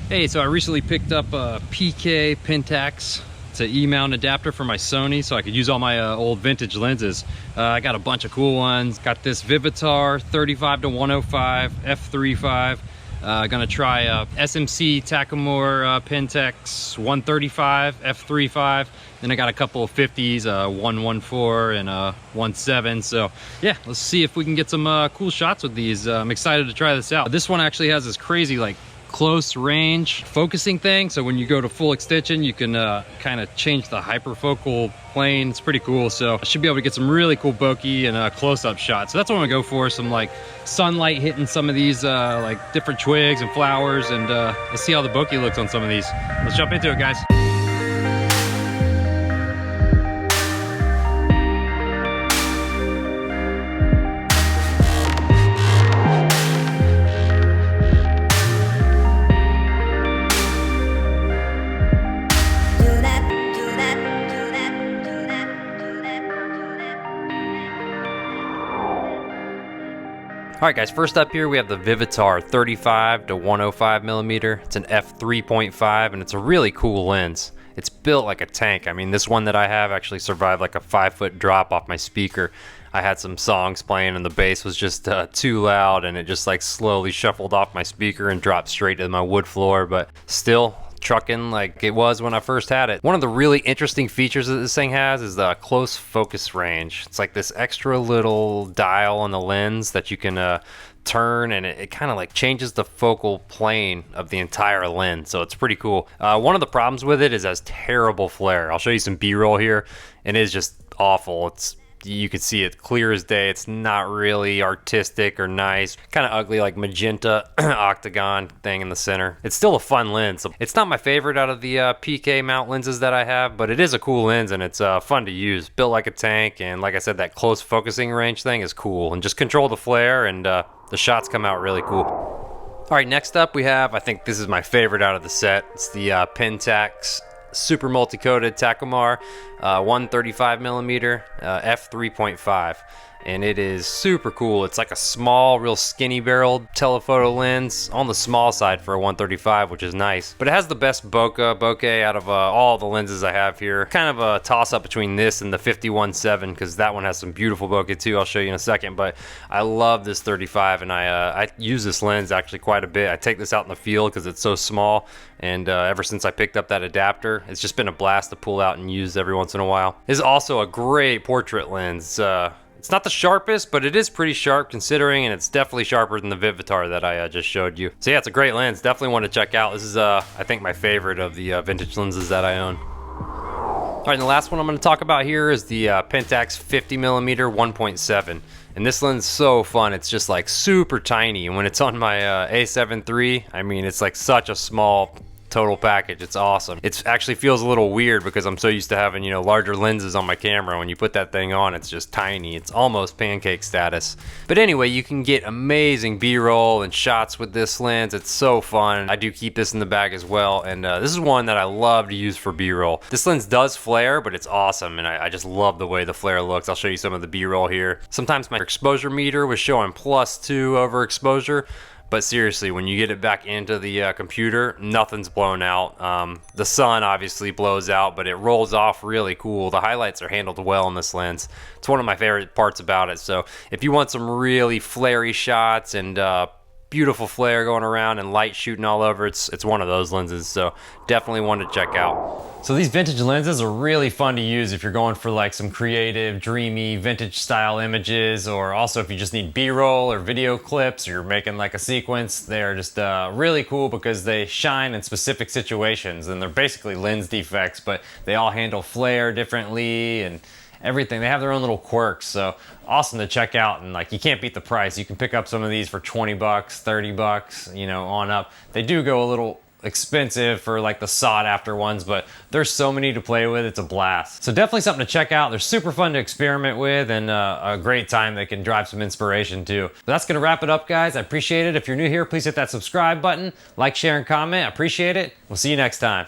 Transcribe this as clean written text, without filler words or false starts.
Hey, so I recently picked up a PK Pentax. It's an E-mount adapter for my Sony, so I could use all my old vintage lenses. I got a bunch of cool ones. Got this Vivitar 35-105 f3.5. Gonna try SMC Takumar Pentax 135 f3.5. Then I got a couple of 50s, 114 and 17. So yeah, let's see if we can get some cool shots with these. I'm excited to try this out. This one actually has this crazy like close range focusing thing, so when you go to full extension you can kind of change the hyperfocal plane. It's pretty cool, so I should be able to get some really cool bokeh and close-up shots. So that's what I'm gonna go for, some like sunlight hitting some of these like different twigs and flowers, and let's see how the bokeh looks on some of these. Let's jump into it, guys. All right, guys, first up here we have the Vivitar 35-105 millimeter. It's an f3.5 and it's a really cool lens. It's built like a tank. I mean, this one that I have actually survived like a 5-foot drop off my speaker. I had some songs playing and the bass was just too loud, and it just like slowly shuffled off my speaker and dropped straight to my wood floor, but still trucking like it was when I first had it. One of the really interesting features that this thing has is the close focus range. It's like this extra little dial on the lens that you can turn, and it kind of like changes the focal plane of the entire lens, so it's pretty cool. One of the problems with it is it has terrible flare. I'll show you some B-roll here, and it is just awful. You can see it clear as day. It's not really artistic or nice. Kind of ugly, like magenta octagon thing in the center. It's still a fun lens. It's not my favorite out of the PK mount lenses that I have, but it is a cool lens, and it's fun to use. Built like a tank, and like I said, that close focusing range thing is cool. And just control the flare, and the shots come out really cool. All right, next up we have, I think this is my favorite out of the set. It's the Pentax super multi-coated Takumar 135 millimeter f3.5, and it is super cool. It's like a small, real skinny barreled telephoto lens on the small side for a 135, which is nice, but it has the best bokeh out of all the lenses I have here. Kind of a toss-up between this and the 51.7, because that one has some beautiful bokeh too. I'll show you in a second, but I love this 35, and I use this lens actually quite a bit. I take this out in the field because it's so small, and ever since I picked up that adapter, it's just been a blast to pull out and use every once in a while. This is also a great portrait lens. It's not the sharpest, but it is pretty sharp considering, and it's definitely sharper than the Vivitar that I just showed you. So yeah, it's a great lens. Definitely want to check out. This is, I think, my favorite of the vintage lenses that I own. All right, and the last one I'm going to talk about here is the Pentax 50mm 1.7. And this lens is so fun. It's just like super tiny. And when it's on my A7iii, I mean, it's like such a small total package. It's awesome. It actually feels a little weird because I'm so used to having, you know, larger lenses on my camera. When you put that thing on, it's just tiny. It's almost pancake status. But anyway, you can get amazing B-roll and shots with this lens. It's so fun. I do keep this in the bag as well, and this is one that I love to use for B-roll. This lens does flare, but it's awesome, and I just love the way the flare looks. I'll show you some of the B-roll here. Sometimes my exposure meter was showing +2 over exposure, but seriously, when you get it back into the computer, nothing's blown out. The sun obviously blows out, but it rolls off really cool. The highlights are handled well in this lens. It's one of my favorite parts about it. So if you want some really flary shots and beautiful flare going around and light shooting all over, it's one of those lenses, so definitely one to check out. So these vintage lenses are really fun to use if you're going for like some creative, dreamy, vintage style images, or also if you just need B-roll or video clips, or you're making like a sequence. They're just really cool because they shine in specific situations, and they're basically lens defects, but they all handle flare differently and everything. They have their own little quirks, so awesome to check out. And like, you can't beat the price. You can pick up some of these for 20 bucks, 30 bucks, you know, on up. They do go a little expensive for like the sought after ones, but there's so many to play with. It's a blast. So definitely something to check out. They're super fun to experiment with, and a great time. They can drive some inspiration too. But that's gonna wrap it up, guys. I appreciate it. If you're new here, please hit that subscribe button, like, share, and comment. I appreciate it. We'll see you next time.